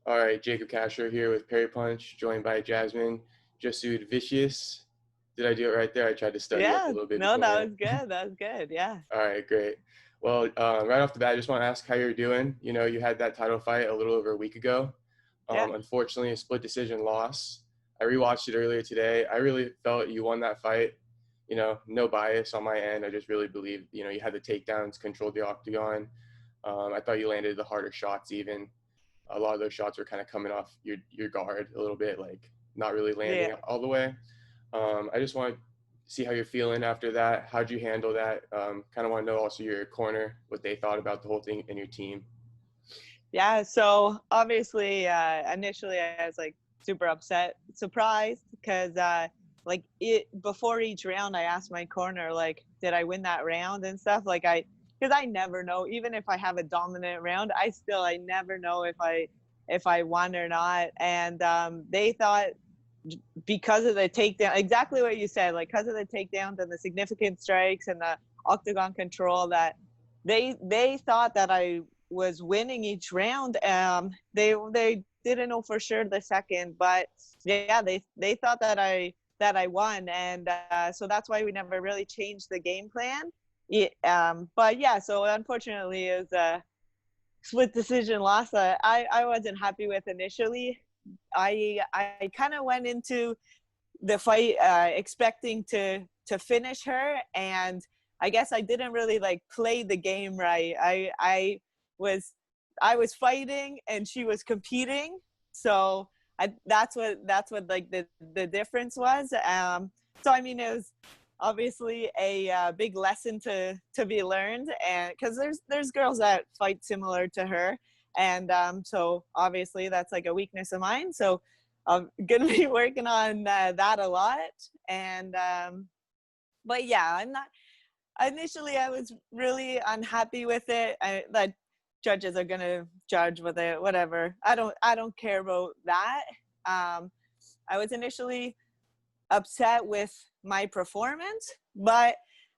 All right, Jacob Casher here with Perry Punch, joined by Jasmine Jasudavicius. Did I do it right there? I tried to study up a Yeah, little bit no, that beforehand. was good. That was good. Yeah. All right, great. Well, right off the bat, I just want to ask how you're doing. You know, you had that title fight a little over a week ago. Yeah. Unfortunately, a split decision loss. I rewatched it earlier today. I really felt you won that fight. You know, no bias on my end. I just really believe, you know, you had the takedowns, controlled the octagon. I thought you landed the harder shots even. A lot of those shots were kind of coming off your guard a little bit, like not really Yeah. landing all the way. I just want to see how you're feeling after that. How'd you handle that? Kind of want to know also your corner, what they thought about the whole thing and your team. Yeah. So obviously, initially I was like super upset, surprised because like it before each round I asked my corner like, did I win that round and stuff? Like because I never know. Even if I have a dominant round, I never know if I won or not. And they thought because of the takedown, exactly what you said, like because of the takedowns and the significant strikes and the octagon control, that they thought that I was winning each round. They didn't know for sure the second, but yeah, they thought that I won, and so that's why we never really changed the game plan. But yeah, so unfortunately, it was a split decision loss that I wasn't happy with initially. I kind of went into the fight expecting to finish her, and I guess I didn't really like play the game right. Was I was fighting and she was competing, so that's what like the difference was. So I mean, it was obviously a big lesson to be learned, and because there's girls that fight similar to her, and so obviously that's like a weakness of mine. So I'm gonna be working on that a lot. And but yeah, I'm not. Initially, I was really unhappy with it. That judges are gonna judge with it, whatever. I don't care about that. I was initially upset with my performance, but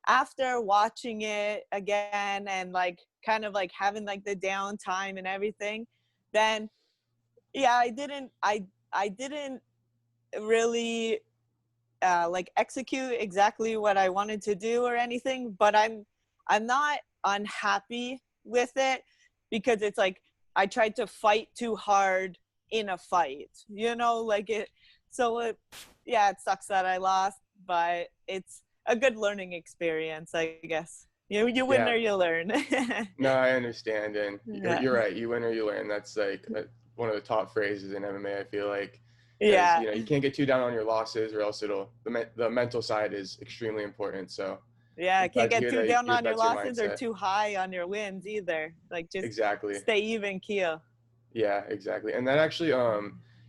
after watching it again and like kind of like having like the downtime and everything, then yeah, I didn't really like execute exactly what I wanted to do or anything, but I'm not unhappy with it because it's like I tried to fight too hard in a fight, you know, like it. So it, yeah, it sucks that I lost, but it's a good learning experience, I guess. You win Yeah, or you learn. no, I understand, and Yeah. you're right. You win or you learn. That's like one of the top phrases in MMA. I feel like, because Yeah. you know you can't get too down on your losses, or else the mental side is extremely important. So Yeah, I'm can't glad to get hear too that down on your that's your losses or mindset. too high on your wins either. Like just Exactly. stay even keel. Yeah, exactly. And that actually,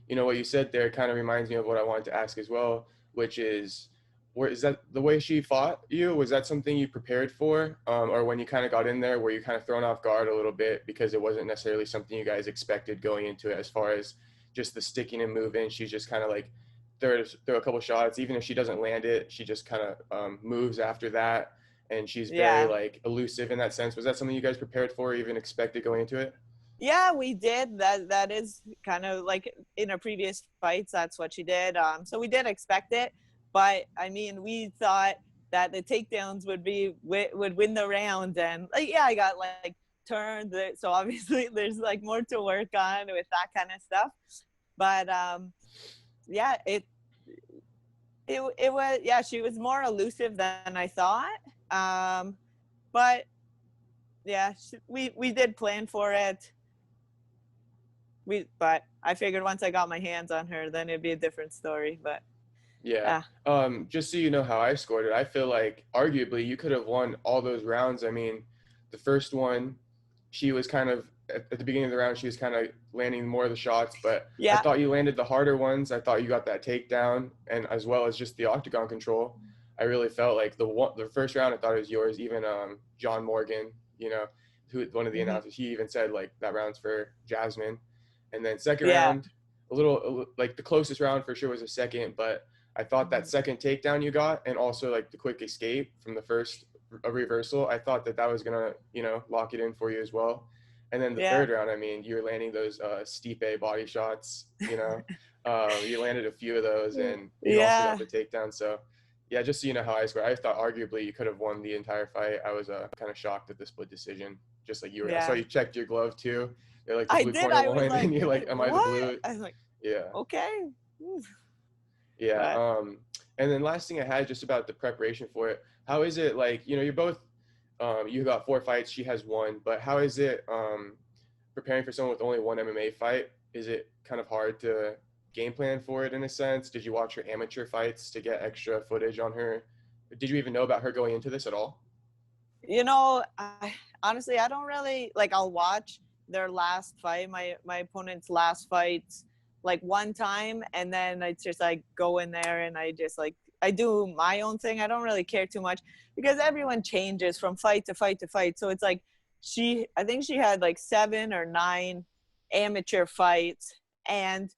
you know, what you said there kind of reminds me of what I wanted to ask as well, which is, where is that the way she fought you? Was that something you prepared for, or when you kind of got in there, were you kind of thrown off guard a little bit because it wasn't necessarily something you guys expected going into it, as far as just the sticking and moving? She's just kind of like throw a couple shots, even if she doesn't land it, she just kind of moves after that, and she's very Yeah. like elusive in that sense. Was that something you guys prepared for, or even expected going into it? Yeah, we did. That is kind of like in her previous fights, that's what she did. So we did expect it, but I mean, we thought that the takedowns would win the round, and like yeah, I got like turned. So obviously, there's like more to work on with that kind of stuff. But yeah, it was, yeah, she was more elusive than I thought. But yeah, we did plan for it. But I figured once I got my hands on her, then it'd be a different story. But Yeah. yeah, Just so you know how I scored it, I feel like arguably you could have won all those rounds. I mean, the first one, she was kind of at the beginning of the round, she was kind of landing more of the shots, but I yeah, thought you landed the harder ones. I thought you got that takedown, and as well as just the octagon control. I really felt like the first round, I thought it was yours. Even John Morgan, you know, who one of the mm-hmm. announcers, he even said like that round's for Jasmine. And then second Yeah, round, like the closest round for sure was a second, but I thought that second takedown you got, and also like the quick escape from the first a reversal, I thought that was gonna, you know, lock it in for you as well. And then the Yeah. third round, I mean, you were landing those Stipe body shots, you know. You landed a few of those, and you also got Yeah. the takedown. So, yeah, just so you know how I scored, I thought arguably you could have won the entire fight. I was kind of shocked at the split decision, just like you were. I saw Yeah. you checked your glove too. They're like the I blue did. corner I was one, and like, you're like, "Am I the what? blue?" I was like, Yeah, okay. yeah. But And then last thing I had just about the preparation for it. How is it like? You know, you're both. You got 4 fights. She has 1. But how is it preparing for someone with only 1 MMA fight? Is it kind of hard to game plan for it in a sense? Did you watch her amateur fights to get extra footage on her? Did you even know about her going into this at all? honestly, I don't really like. I'll watch their last fight, my opponent's last fights, like one time, and then I just like go in there and I just like I do my own thing. I don't really care too much because everyone changes from fight to fight to fight. So it's like I think she had like 7 or 9 amateur fights, and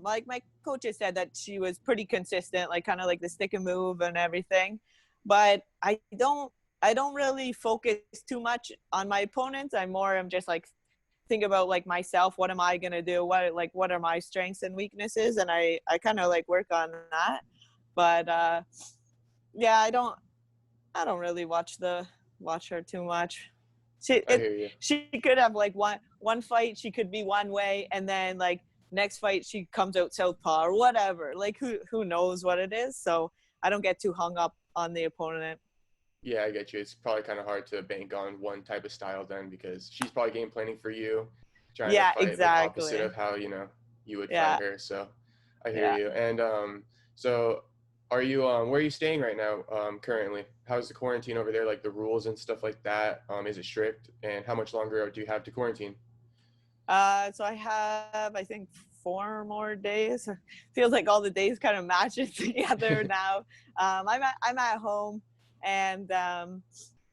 like my coaches said that she was pretty consistent, like kind of like the stick and move and everything. But I don't really focus too much on my opponents. I'm just like think about like myself. What am I gonna do? What are my strengths and weaknesses? And I kind of like work on that. But yeah, I don't really watch her too much. I hear you. She could have like one fight she could be one way, and then like next fight she comes out southpaw or whatever. Like who knows what it is? So I don't get too hung up on the opponent. Yeah, I get you. It's probably kind of hard to bank on one type of style then because she's probably game planning for you, trying to Yeah, fight like opposite exactly. of how, you know, you would fight Yeah, her. So I hear yeah. you. And so are you where are you staying right now currently? How's the quarantine over there, like the rules and stuff like that? Is it strict? And how much longer do you have to quarantine? So I have, I think, 4 more days. Feels like all the days kind of matching together now. I'm at home, and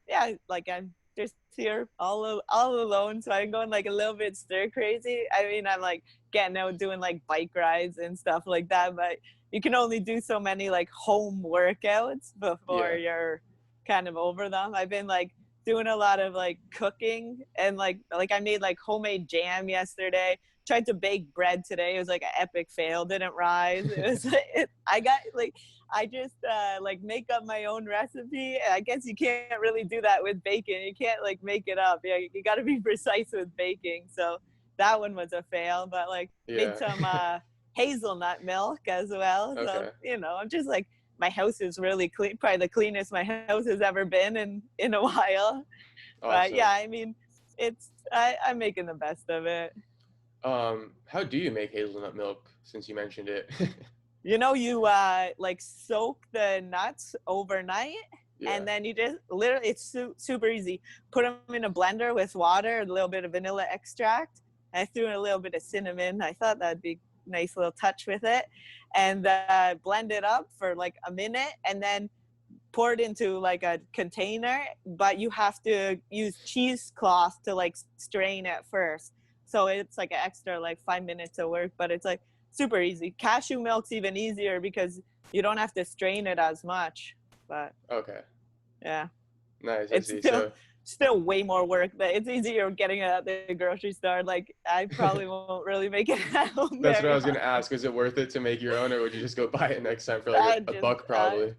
yeah, like I'm just here all alone. So I'm going like a little bit stir crazy. I mean, I'm like getting out doing like bike rides and stuff like that, but you can only do so many like home workouts before Yeah. you're kind of over them. I've been like doing a lot of like cooking, and like I made like homemade jam yesterday. Tried to bake bread today. It was like an epic fail. Didn't rise. It was I got like I just like make up my own recipe. I guess you can't really do that with baking. You can't like make it up. Yeah, you got to be precise with baking. So that one was a fail. But like made Yeah. some hazelnut milk as well. So Okay. I'm just like my house is really clean, probably the cleanest my house has ever been in a while. But yeah, Awesome. I mean, I'm making the best of it. How do you make hazelnut milk since you mentioned it? You like soak the nuts overnight, Yeah. and then you just literally it's super easy. Put them in a blender with water, a little bit of vanilla extract. I threw in a little bit of cinnamon. I thought that'd be a nice little touch with it, and blend it up for like a minute, and then pour it into like a container. But you have to use cheesecloth to like strain it first. So it's like an extra like 5 minutes of work, but it's like super easy. Cashew milk's even easier because you don't have to strain it as much. But Okay. yeah, Nice. I it's see. So still way more work, but it's easier getting it at the grocery store. Like I probably won't really make it at home that's what I very was gonna much. ask. Is it worth it to make your own, or would you just go buy it next time for like I a just buck probably?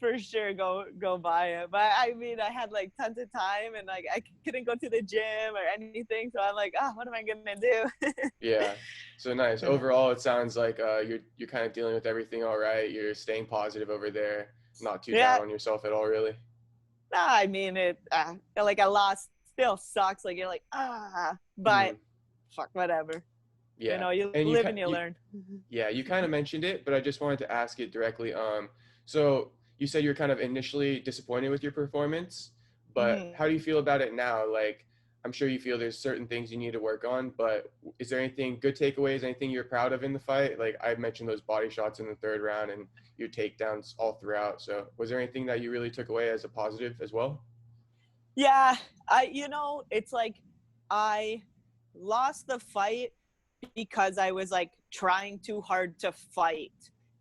for sure go buy it. But I mean, I had like tons of time, and like I couldn't go to the gym or anything, so I'm like, what am I gonna do? Yeah. So nice. Yeah. Overall, it sounds like you're kind of dealing with everything all right. You're staying positive over there, not too down Yeah, on yourself at all, really. no, I mean it. Like a loss still sucks. Like you're like but Hmm. fuck, whatever. Yeah. You And live and you you learn. yeah, you kind of mentioned it, but I just wanted to ask it directly. So you said you're kind of initially disappointed with your performance, but Mm-hmm. how do you feel about it now? Like, I'm sure you feel there's certain things you need to work on, but is there anything good takeaways, anything you're proud of in the fight? Like I mentioned those body shots in the third round and your takedowns all throughout. So was there anything that you really took away as a positive as well? Yeah, it's like I lost the fight because I was like trying too hard to fight.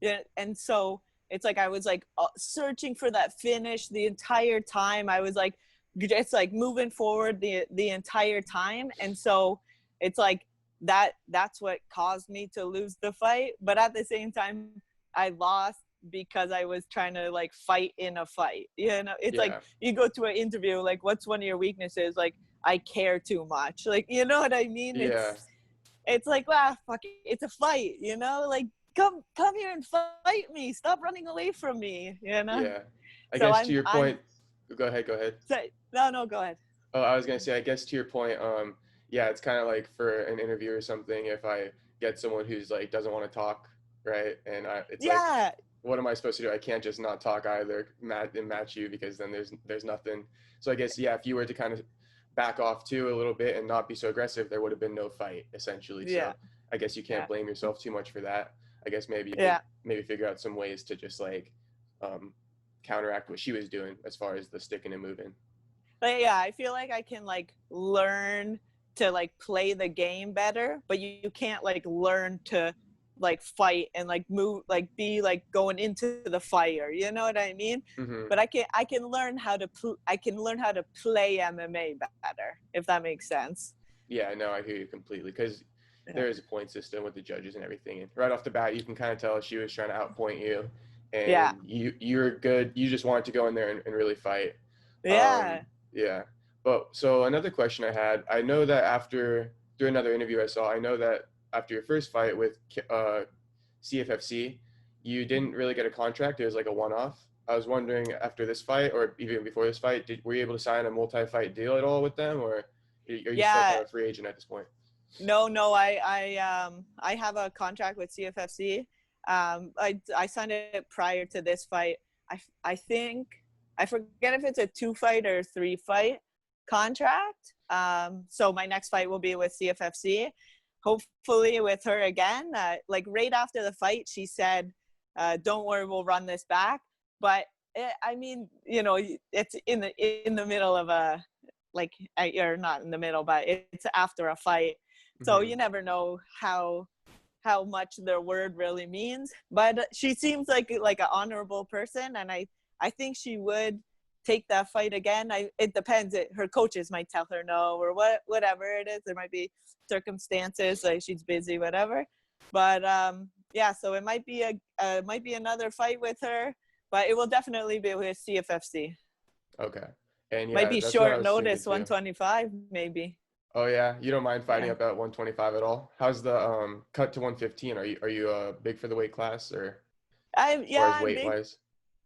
Yeah, and so it's like I was like searching for that finish the entire time. I was like just like moving forward the entire time. And so it's like that's what caused me to lose the fight. But at the same time, I lost because I was trying to like fight in a fight. You know, it's like Yeah. you go to an interview, like, what's one of your weaknesses? Like, I care too much. Like, you know what I mean? Yeah. It's like, wow, fuck it, it's a fight, you know? Like, come here and fight me. Stop running away from me, you know? Yeah. I So guess to your I'm point, go ahead, go ahead. so, no, go ahead. Oh, I was gonna say, I guess to your point, yeah, it's kind of like for an interview or something, if I get someone who's like doesn't want to talk, right? And it's like, Yeah, what am I supposed to do? I can't just not talk either, match you, because then there's nothing. So I guess, yeah, if you were to kind of back off too a little bit and not be so aggressive, there would have been no fight essentially. So yeah, I guess you can't yeah, blame yourself too much for that. I guess maybe you could yeah. maybe figure out some ways to just like um, counteract what she was doing as far as the sticking and moving. But yeah, I feel like I can like learn to like play the game better, but you can't like learn to like fight and like move, like be like going into the fire. You know what I mean? Hmm. But I can learn how to I can learn how to play MMA better, if that makes sense. Yeah, no, I hear you completely, because Yeah. there is a point system with the judges and everything, and right off the bat, you can kind of tell she was trying to outpoint you, Yeah. and you're good. You just wanted to go in there and really fight. Yeah. Yeah. But so another question I had, I know that after through another interview I saw, I know that after your first fight with CFFC, you didn't really get a contract. It was like a one-off. I was wondering after this fight, or even before this fight, were you able to sign a multi-fight deal at all with them, or are you still kind Yeah. of a free agent at this point? No, I have a contract with CFFC. I signed it prior to this fight. I think I forget if it's a 2-fight or 3-fight contract. So my next fight will be with CFFC, hopefully with her again. Like right after the fight, she said, "Don't worry, we'll run this back." But I mean, you know, it's in the middle of a like, or not in the middle, but it's after a fight, so Hmm. you never know how much their word really means. But she seems like an honorable person, and I think she would take that fight again. It depends. Her coaches might tell her no, or whatever it is. There might be circumstances like she's busy, whatever. But yeah, so it might be might be another fight with her, but it will definitely be with CFFC. Okay. And Might yeah, be that's what I short was thinking notice, too. 125 maybe. Oh yeah, you don't mind fighting Yeah. up at 125 at all? How's the cut to 115? Are you big for the weight class, or I'm as far yeah, as weight wise?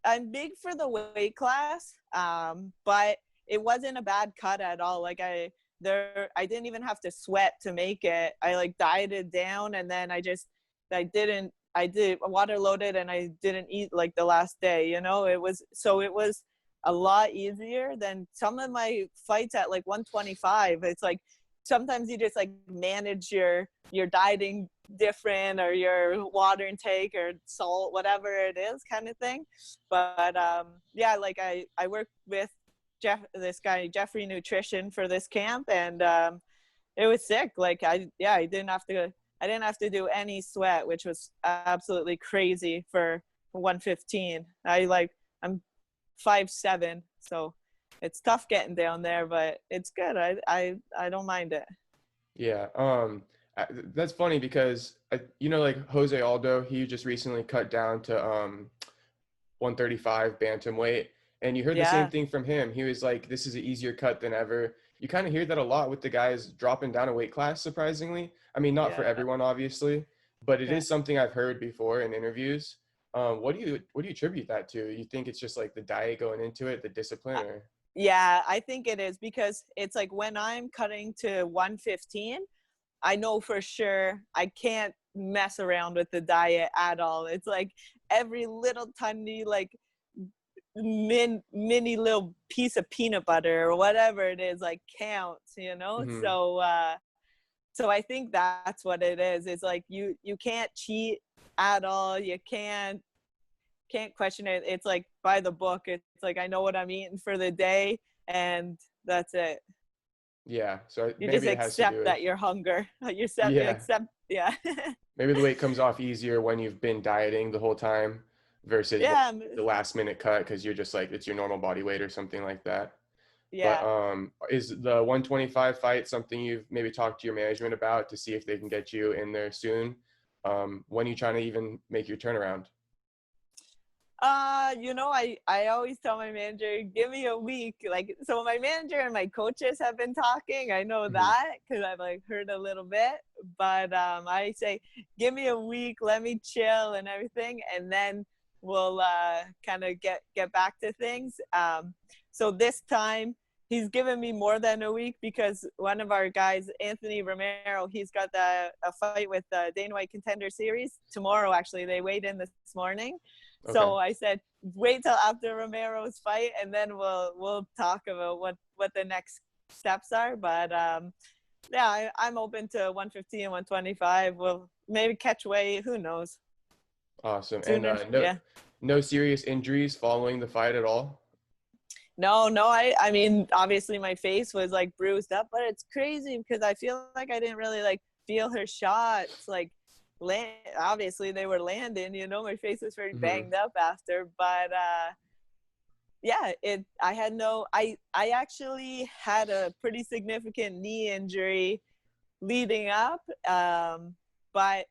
I'm big for the weight class, but it wasn't a bad cut at all. Like I didn't even have to sweat to make it. I like dieted down, and then I did water loaded, and I didn't eat like the last day. You know, it was a lot easier than some of my fights at like 125. It's like sometimes you just like manage your dieting different, or your water intake or salt, whatever it is, kind of thing. But yeah, like I worked with this guy Jeffrey Nutrition for this camp, and it was sick. Like I didn't have to do any sweat, which was absolutely crazy for 115. I'm 5'7", so it's tough getting down there, but it's good. I don't mind it. Yeah. That's funny because like Jose Aldo, he just recently cut down to 135 bantamweight, and you heard the same Yeah, thing from him. He was like, "This is an easier cut than ever." You kind of hear that a lot with the guys dropping down a weight class. Surprisingly, I mean, not for yeah, everyone, obviously, but it yeah. is something I've heard before in interviews. What do you attribute that to? You think it's just like the diet going into it, the discipline, or? Yeah, I think it is, because it's like when I'm cutting to 115, I know for sure I can't mess around with the diet at all. It's like every little tiny like mini little piece of peanut butter or whatever it is like counts, you know? Hmm. So I think that's what it is. It's like you can't cheat at all. You can't question it. It's like by the book. It's like I know what I'm eating for the day, and that's it. Yeah, so You just maybe it has to do accept with, that you're hunger. You yeah, accept, yeah. maybe the weight comes off easier when you've been dieting the whole time versus when Yeah, the last minute cut because you're just like it's your normal body weight or something like that. But Yeah. is the 125 fight something you've maybe talked to your management about to see if they can get you in there soon? When are you trying to even make your turnaround? I always tell my manager, give me a week. Like, so my manager and my coaches have been talking. I know Hmm. that because I've like heard a little bit, but I say, give me a week, let me chill and everything, and then we'll kind of get back to things. So this time he's given me more than a week because one of our guys, Anthony Romero, he's got a fight with the Dana White Contender Series tomorrow. Actually, they weighed in this morning. Okay. So I said, wait till after Romero's fight, and then we'll talk about what the next steps are. But yeah, I'm open to 150 and 125. We'll maybe catch weight. Who knows? Awesome. And Sooner, yeah. no serious injuries following the fight at all? No. I mean, obviously my face was like bruised up, but it's crazy because I feel like I didn't really like feel her shots. Like, land. Obviously they were landing. My face was very Hmm. banged up after, but yeah, I had no. I actually had a pretty significant knee injury leading up, but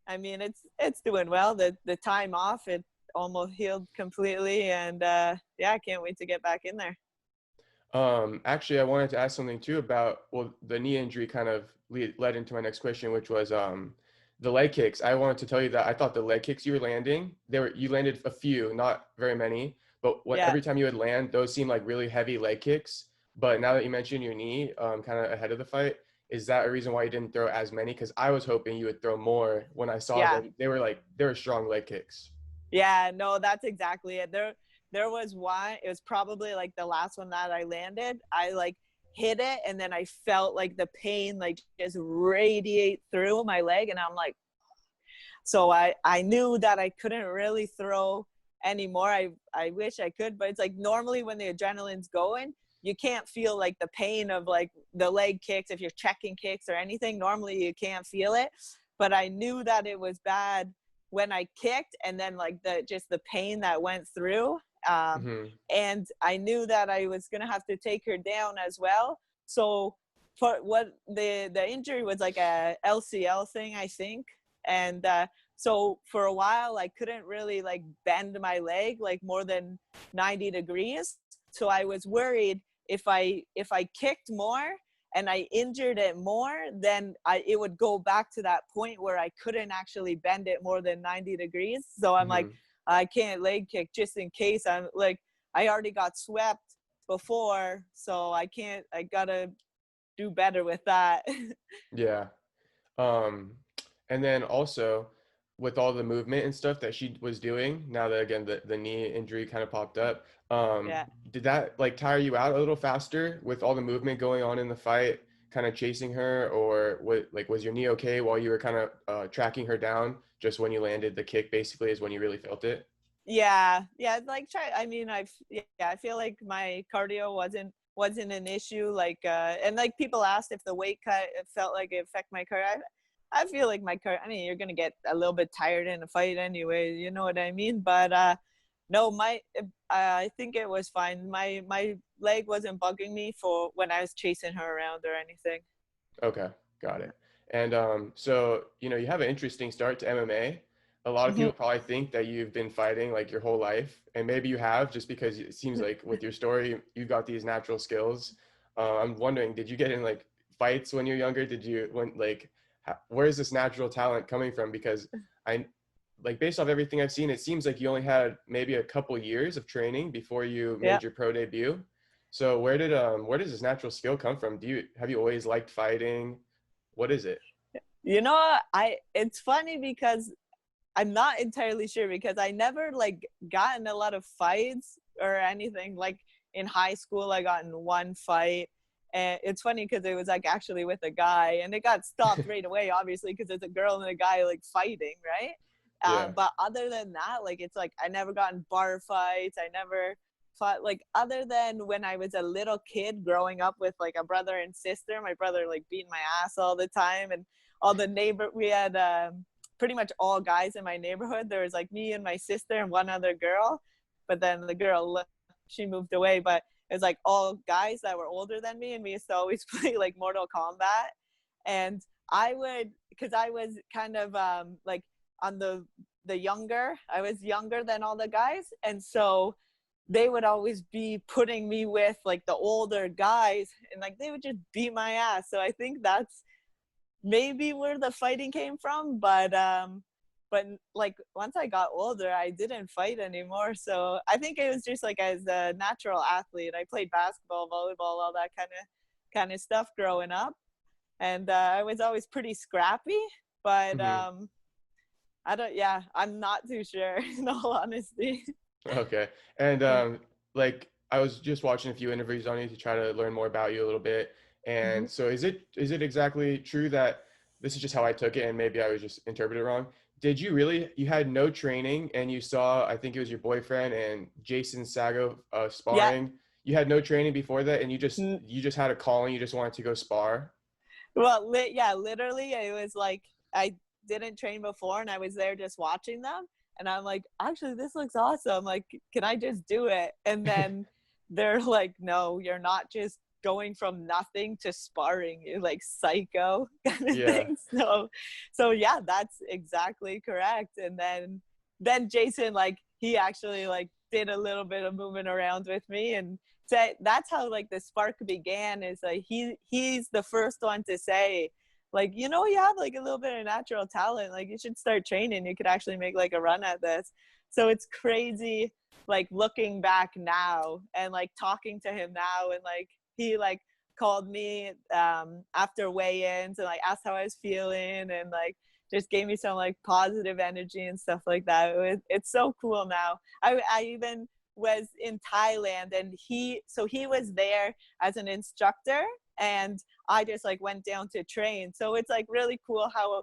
I mean it's doing well. The time off, it almost healed completely, and yeah, I can't wait to get back in there. Actually, I wanted to ask something too about, well, the knee injury kind of led into my next question, which was the leg kicks. I wanted to tell you that I thought the leg kicks you were landing, you landed a few, not very many, but Yeah. every time you would land, those seemed like really heavy leg kicks. But now that you mentioned your knee, kind of ahead of the fight, is that a reason why you didn't throw as many? Because I was hoping you would throw more when I saw Yeah. them. They were strong leg kicks. Yeah, no, that's exactly it. There was one, it was probably like the last one that I landed. I like hit it and then I felt like the pain like just radiate through my leg, and I'm like, so I knew that I couldn't really throw anymore. I wish I could, but it's like normally when the adrenaline's going, you can't feel like the pain of like the leg kicks if you're checking kicks or anything. Normally you can't feel it, but I knew that it was bad when I kicked, and then like the pain that went through. Um, Hmm. and I knew that I was gonna have to take her down as well. So for what the injury was like a LCL thing, I think, and so for a while I couldn't really like bend my leg like more than 90 degrees. So I was worried if I kicked more and I injured it more, then it would go back to that point where I couldn't actually bend it more than 90 degrees. So I'm like, Hmm. I can't leg kick just in case. I'm like, I already got swept before, so I gotta do better with that. Yeah. Um, and then also with all the movement and stuff that she was doing, now that again the knee injury kind of popped up, Yeah. did that like tire you out a little faster with all the movement going on in the fight, kind of chasing her, or was your knee okay while you were kind of tracking her down? Just when you landed the kick, basically, is when you really felt it. Yeah, like try. I mean, yeah, I feel like my cardio wasn't an issue. Like, and like people asked if the weight cut it felt like it affect my cardio. I feel like my cardio. I mean, you're gonna get a little bit tired in a fight anyway. You know what I mean? But no, I think it was fine. My leg wasn't bugging me for when I was chasing her around or anything. Okay, got it. And so you have an interesting start to MMA. A lot of Hmm. people probably think that you've been fighting like your whole life, and maybe you have, just because it seems like with your story, you've got these natural skills. I'm wondering, did you get in like fights when you're younger? Did you when like where is this natural talent coming from? Because I like based off everything I've seen, it seems like you only had maybe a couple years of training before you Yeah. made your pro debut. So where does this natural skill come from? Have you always liked fighting? What is it? It's funny because I'm not entirely sure because I never like got in a lot of fights or anything. Like in high school, I got in one fight, and it's funny because it was like actually with a guy, and it got stopped right away, obviously, because it's a girl and a guy like fighting, right? Yeah. But other than that, like it's like I never got in bar fights. I never fought like other than when I was a little kid growing up with like a brother and sister. My brother like beating my ass all the time, and all the neighbor we had. Pretty much all guys in my neighborhood. There was like me and my sister and one other girl, but then the girl she moved away. But it was like all guys that were older than me, and we used to always play like Mortal Kombat. And I would, because I was kind of like on the younger, I was younger than all the guys, and so they would always be putting me with like the older guys, and like they would just beat my ass. So I think that's maybe where the fighting came from. But like once I got older, I didn't fight anymore. So I think it was just like as a natural athlete, I played basketball, volleyball, all that kind of stuff growing up, and I was always pretty scrappy. But Hmm. I don't, yeah, I'm not too sure in all honesty. Okay. And like I was just watching a few interviews on you to try to learn more about you a little bit. Mm-hmm. And so is it exactly true that this is just how I took it and maybe I was just interpreted wrong? Did you really you had no training and you saw I think it was your boyfriend and Jason Sago Yeah. sparring. You had no training before that and you just had a calling, you just wanted to go spar? Well, yeah, literally, it was like I didn't train before, and I was there just watching them, and I'm like, actually, this looks awesome. Like, can I just do it? And then they're like, no, you're not just going from nothing to sparring. You're like psycho kind of Yeah. thing. So yeah, that's exactly correct. And then Jason, like, he actually like did a little bit of moving around with me, and so that's how like the spark began. Is like he's the first one to say, like, you know, you have like a little bit of natural talent, like you should start training, you could actually make like a run at this. So it's crazy, like looking back now and like talking to him now, and like he like called me after weigh-ins and like asked how I was feeling, and like just gave me some like positive energy and stuff like that. It's so cool now. I even was in Thailand, and he was there as an instructor, and I just like went down to train. So it's like really cool how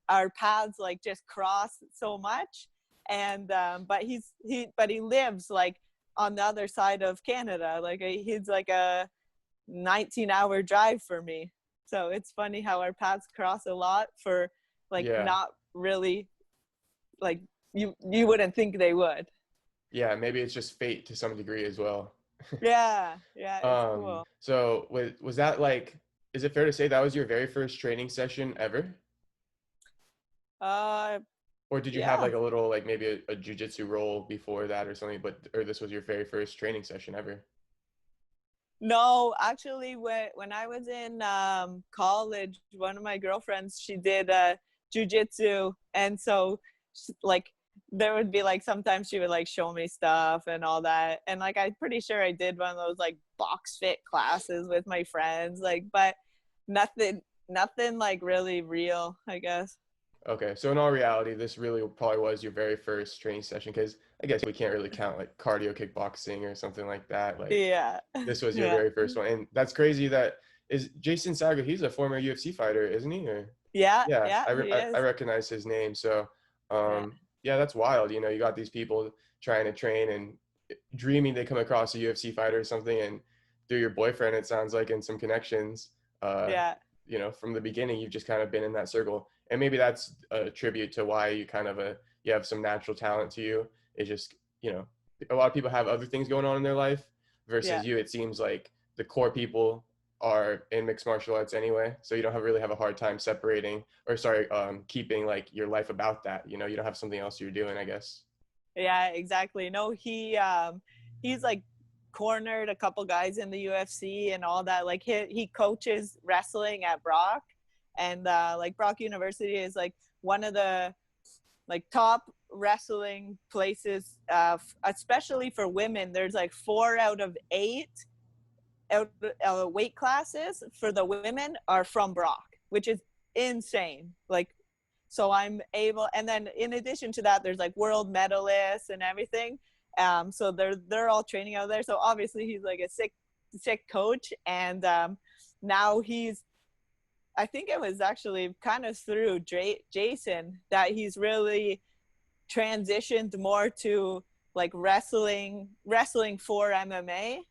our paths like just cross so much. And but he lives like on the other side of Canada. Like he's like a 19-hour drive for me. So it's funny how our paths cross a lot for like Yeah. not really, like you wouldn't think they would. Yeah, maybe it's just fate to some degree as well. Yeah, it's cool. So was that like, is it fair to say that was your very first training session ever? Uh, Or did you have yeah. like a little like maybe a jujitsu role before that or something, but or this was your very first training session ever? No, actually, when I was in college, one of my girlfriends, she did jujitsu, and so like there would be like sometimes she would like show me stuff and all that, and like I'm pretty sure I did one of those like box fit classes with my friends, like, but nothing like really real, I guess. Okay, so in all reality, this really probably was your very first training session because I guess we can't really count like cardio kickboxing or something like that. Like Yeah, this was your yeah, very first one, and that's crazy. That is Jason Sago. He's a former UFC fighter, isn't he? Or yeah, yeah, yeah. He I is. recognize his name. So, Yeah, yeah, that's wild. You know, you got these people trying to train and dreaming they come across a UFC fighter or something, and through your boyfriend, it sounds like, and some connections, uh, yeah, from the beginning, you've just kind of been in that circle, and maybe that's a tribute to why you kind of you have some natural talent to you. It's just a lot of people have other things going on in their life yeah. versus you. It seems like the core people are in mixed martial arts anyway, so you don't really have a hard time separating or sorry keeping like your life about that. You don't have something else you're doing, I guess. Yeah, exactly. No, he's like cornered a couple guys in the UFC and all that. Like he coaches wrestling at Brock, and like Brock University is like one of the like top wrestling places, especially for women. There's like 4 out of 8 out weight classes for the women are from Brock, which is insane. Like, so I'm able, and then in addition to that, there's like world medalists and everything. So they're all training out there. So obviously he's like a sick coach, and now I think it was actually kind of through Jason that he's really transitioned more to like wrestling for MMA.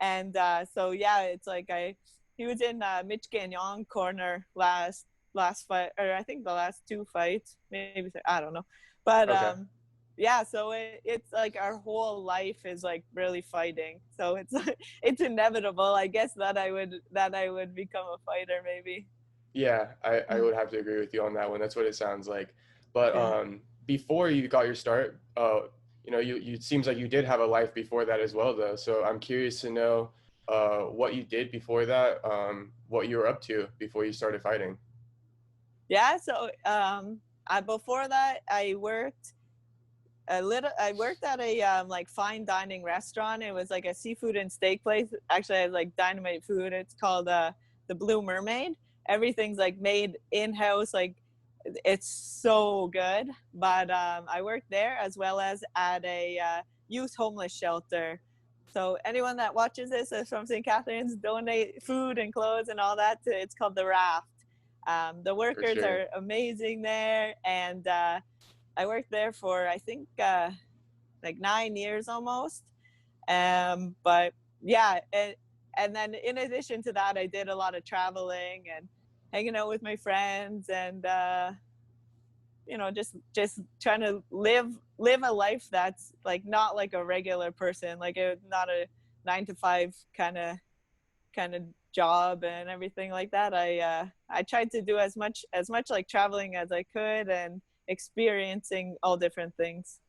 And so yeah, it's like he was in Mitch Gagnon corner last fight, or I think the last 2 fights, maybe, I don't know, but Okay. yeah, so it's like our whole life is like really fighting. So it's it's inevitable, I guess, that I would become a fighter maybe. Yeah, I would have to agree with you on that one. That's what it sounds like. But Yeah. before you got your start, you it seems like you did have a life before that as well, though. So I'm curious to know what you did before that, what you were up to before you started fighting. Yeah, so before that I worked at a like fine dining restaurant. It was like a seafood and steak place. Actually, I had like dynamite food. It's called the Blue Mermaid. Everything's like made in house. Like it's so good. But I worked there as well as at a youth homeless shelter. So anyone that watches this is from St. Catharines, donate food and clothes and all that. It's called the Raft. The For workers sure. are amazing there, and I worked there for I think like 9 years almost. But yeah, and then in addition to that, I did a lot of traveling and hanging out with my friends, and just trying to live a life that's like not like a regular person, like not a 9 to 5 kind of job and everything like that. I tried to do as much like traveling as I could and experiencing all different things.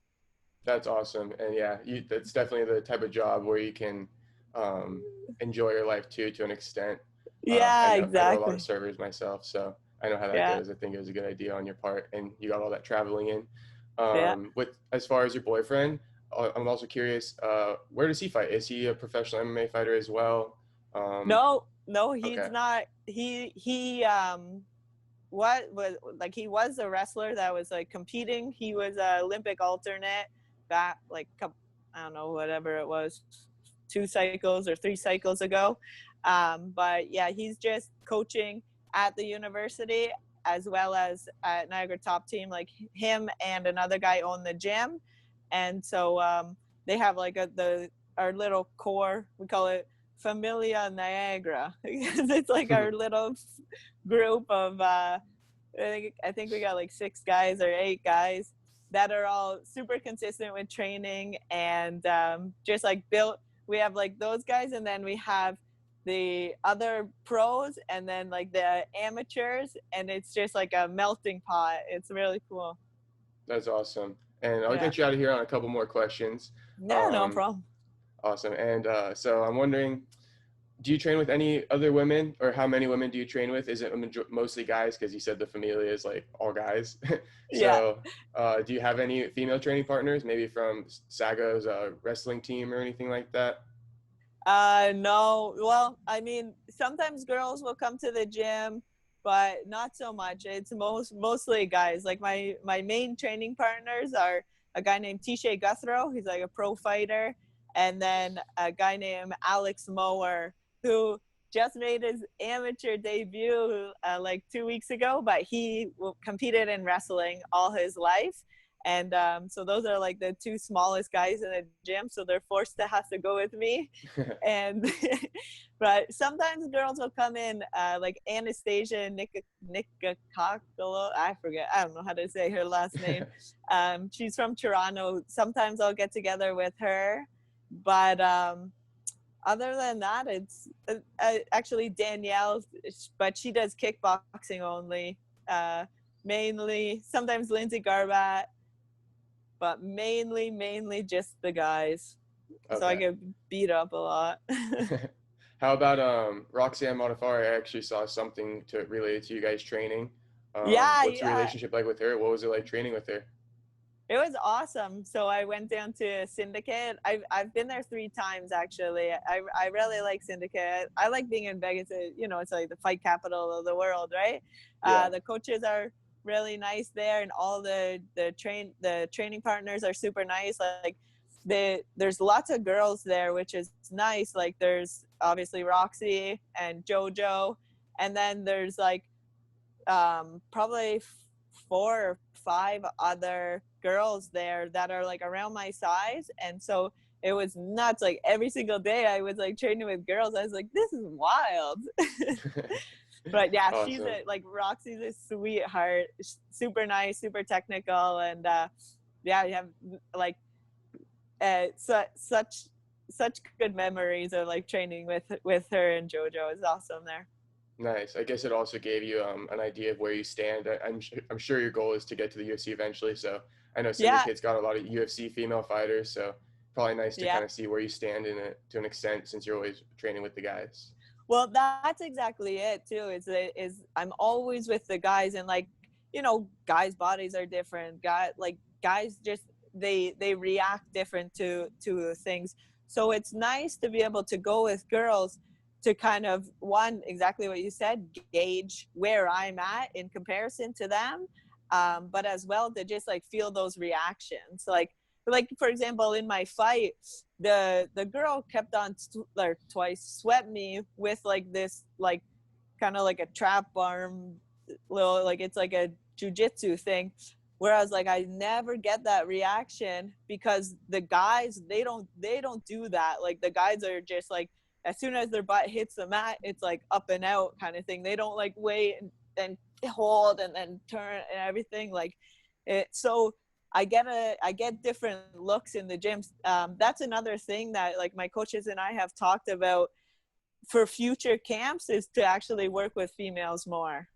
That's awesome. And yeah, that's definitely the type of job where you can um, enjoy your life too, to an extent. Yeah, I know a lot of exactly. servers myself, so I know how that Yeah, goes. I think it was a good idea on your part, and you got all that traveling in. yeah. With as far as your boyfriend, I'm also curious. Where does he fight? Is he a professional MMA fighter as well? Um, No, he's okay, not. What was like he was a wrestler that was like competing. He was a Olympic alternate back like I don't know, whatever it was, 2 cycles or 3 cycles ago. But yeah, he's just coaching at the university as well as at Niagara Top Team. Like him and another guy own the gym, and so they have like our little core. We call it Familia Niagara because it's like our little group of I think we got like 6 guys or 8 guys that are all super consistent with training and just like built. We have like those guys, and then we have the other pros, and then like the amateurs, and it's just like a melting pot. It's really cool. that's awesome. And I'll Yeah. get you out of here on a couple more questions. Yeah, no Um, problem. awesome. And so I'm wondering, do you train with any other women, or how many women do you train with? Is it mostly guys? Because you said the familia is like all guys. Yeah. So, do you have any female training partners, maybe from Sago's wrestling team or anything like that? No. Well, I mean, sometimes girls will come to the gym, but not so much. It's mostly guys. Like my main training partners are a guy named Tisha Guthrow. He's like a pro fighter, and then a guy named Alex Mower, who just made his amateur debut like 2 weeks ago, but he competed in wrestling all his life. And so those are like the two smallest guys in the gym, so they're forced to have to go with me. And but sometimes girls will come in like Anastasia Nikakakalo. I forget, I don't know how to say her last name. She's from Toronto. Sometimes I'll get together with her, but other than that, it's actually Danielle, but she does kickboxing only, mainly. Sometimes Lindsay Garbat, but mainly just the guys. So I Okay. get beat up a lot. How about Roxanne Modafari? I actually saw something to related to you guys training. Yeah, What's the yeah. relationship like with her? What was it like training with her? It was awesome. So I went down to Syndicate. I've been there 3 times actually. I really like Syndicate. I like being in Vegas. It's like the fight capital of the world, right? Yeah. The coaches are really nice there, and all the training partners are super nice. Like there's lots of girls there, which is nice. Like there's obviously Roxy and JoJo, and then there's like probably 4 or 5 other girls there that are like around my size. And so it was nuts. Like every single day I was like training with girls. I was like, this is wild. But yeah, Awesome. Roxy's a sweetheart, super nice, super technical. And yeah, you have like such good memories of like training with her and JoJo. It's awesome there. Nice. I guess it also gave you an idea of where you stand. I'm sure your goal is to get to the UFC eventually. So I know Yeah, Syndicate's got a lot of UFC female fighters. So probably nice to yeah. kind of see where you stand in it to an extent since you're always training with the guys. Well, that's exactly it too. Is I'm always with the guys, and like, guys' bodies are different. Guys just they react different to things. So it's nice to be able to go with girls to kind of, one, exactly what you said, gauge where I'm at in comparison to them, but as well to just like feel those reactions. Like for example, in my fight, the girl kept on like twice swept me with like this like kind of like a trap arm, little, like it's like a jujitsu thing, where I was like, I never get that reaction because the guys, they don't do that. Like the guys are just like, as soon as their butt hits the mat, it's like up and out kind of thing. They don't like wait and hold and then turn and everything like it. So I get different looks in the gyms. That's another thing that like my coaches and I have talked about for future camps, is to actually work with females more.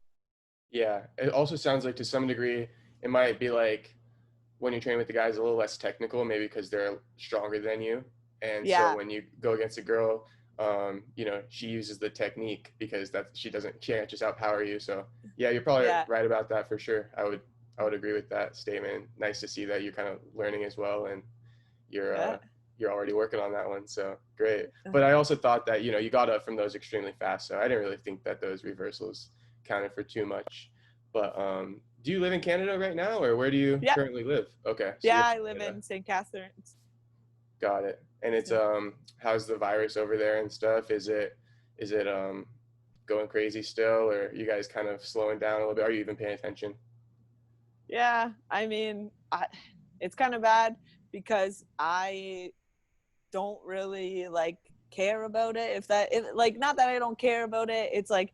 Yeah. It also sounds like to some degree it might be like when you train with the guys a little less technical, maybe because they're stronger than you. And so Yeah, when you go against a girl, she uses the technique because she can't just outpower you. So yeah, you're probably yeah, right about that for sure. I would agree with that statement. Nice to see that you're kind of learning as well, and you're yeah. you're already working on that one. So great. But I also thought that you got up from those extremely fast, so I didn't really think that those reversals counted for too much. But do you live in Canada right now, or where do you Yeah, currently live? Okay, so yeah. you're I in live Canada. in St. Catharines. Got it. And it's how's the virus over there and stuff? Is it going crazy still, or you guys kind of slowing down a little bit? Are you even paying attention? Yeah, I mean, it's kind of bad because I don't really like care about it. Like, not that I don't care about it. It's like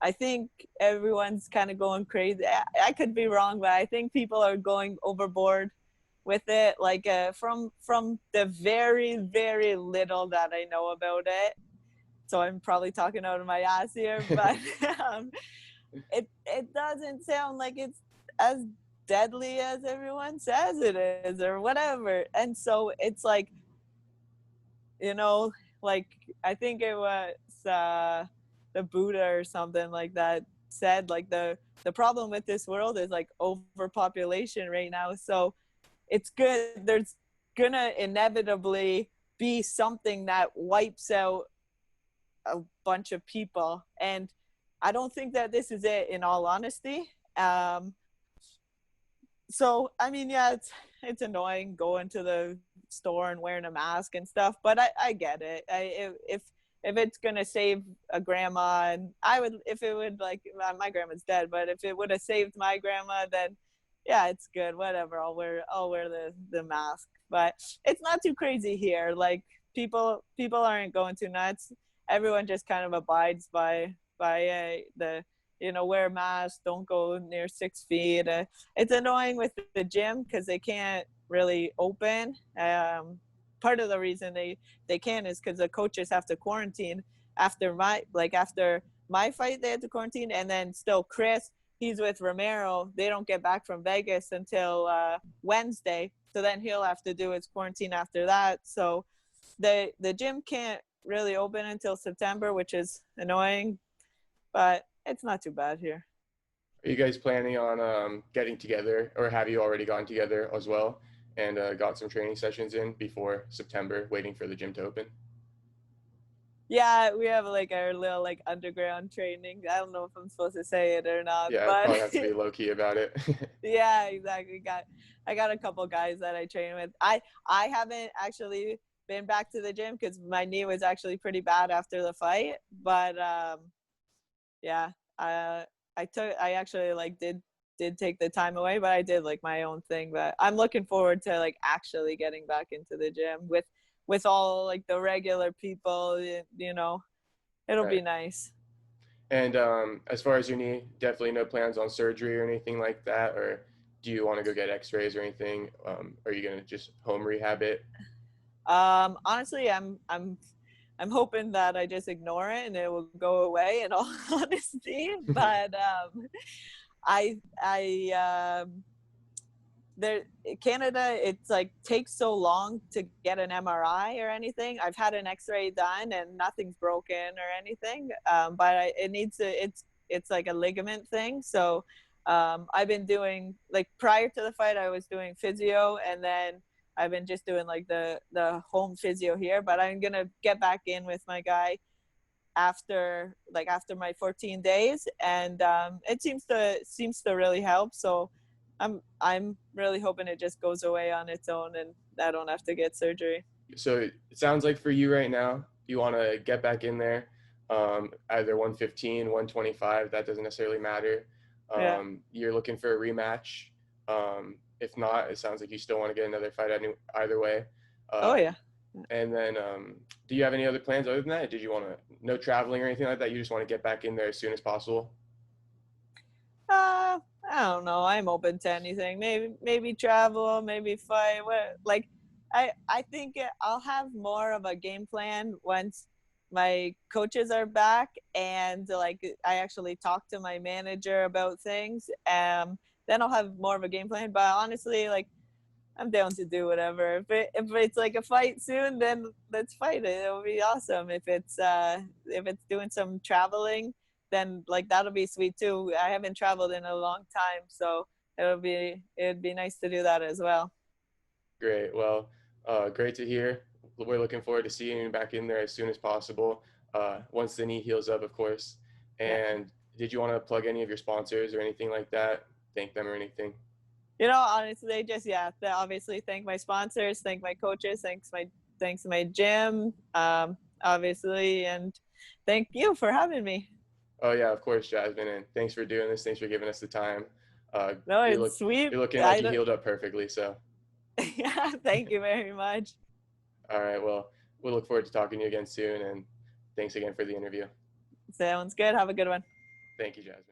I think everyone's kind of going crazy. I could be wrong, but I think people are going overboard with it. Like from the very very little that I know about it. So I'm probably talking out of my ass here, but um, it doesn't sound like it's as deadly as everyone says it is, or whatever. And so it's like, you know, like I think it was the Buddha or something like that said like the problem with this world is like overpopulation right now. So it's good. There's gonna inevitably be something that wipes out a bunch of people, and I don't think that this is it. In all honesty, um, so I mean, yeah, it's annoying going to the store and wearing a mask and stuff, but I get it. If it's gonna save a grandma, and I would, if it would, like, my grandma's dead, but if it would have saved my grandma, then yeah, it's good. Whatever, I'll wear the mask. But it's not too crazy here. Like people aren't going too nuts. Everyone just kind of abides by the, wear a mask, don't go near 6 feet. It's annoying with the gym because they can't really open. Part of the reason they can is because the coaches have to quarantine after my fight. They had to quarantine, and then still Chris, he's with Romero. They don't get back from Vegas until Wednesday, so then he'll have to do his quarantine after that. So the gym can't really open until September, which is annoying, but it's not too bad here. Are you guys planning on getting together, or have you already gotten together as well and got some training sessions in before September, waiting for the gym to open? Yeah, we have like our little like underground training. I don't know if I'm supposed to say it or not, Yeah, but probably have to be low key about it. yeah, exactly. I got a couple guys that I train with. I haven't actually been back to the gym because my knee was actually pretty bad after the fight. But yeah, I actually like did take the time away, but I did like my own thing. But I'm looking forward to like actually getting back into the gym with all like the regular people. It'll be Right. nice. And as far as your knee, definitely no plans on surgery or anything like that, or do you want to go get X-rays or anything? Are you gonna just home rehab it? Honestly, I'm hoping that I just ignore it and it will go away in all honesty. But I there Canada, it's like takes so long to get an MRI or anything. I've had an X-ray done and nothing's broken or anything. But it needs to. It's like a ligament thing. So I've been doing, like, prior to the fight, I was doing physio, and then I've been just doing like the home physio here. But I'm gonna get back in with my guy after my 14 days, and it seems to really help. So I'm really hoping it just goes away on its own and I don't have to get surgery. So it sounds like for you right now, you want to get back in there, either 115, 125. That doesn't necessarily matter. Yeah. You're looking for a rematch. If not, it sounds like you still want to get another fight either way. Oh Uh, yeah. and then, do you have any other plans other than that? Did you want to, no traveling or anything like that? You just want to get back in there as soon as possible? I don't know. I'm open to anything. Maybe travel, maybe fight. What, like, I think I'll have more of a game plan once my coaches are back, and like I actually talk to my manager about things. Then I'll have more of a game plan. But honestly, like, I'm down to do whatever. If it's like a fight soon, then let's fight it. It'll be awesome. If it's doing some traveling, then like that'll be sweet too. I haven't traveled in a long time, so it'd be nice to do that as well. Great. Well, great to hear. We're looking forward to seeing you back in there as soon as possible, once the knee heals up, of course. Yeah. And did you want to plug any of your sponsors or anything like that? Thank them or anything? Honestly, just yeah. Obviously, thank my sponsors, thank my coaches, thanks my gym, obviously, and thank you for having me. Oh yeah, of course, Jasmine. And thanks for doing this. Thanks for giving us the time. Uh, No, you it's look sweet. you're looking like I you don't. healed up perfectly. So, Yeah, thank you very much. all right. Well, we'll look forward to talking to you again soon. And thanks again for the interview. Sounds good. Have a good one. Thank you, Jasmine.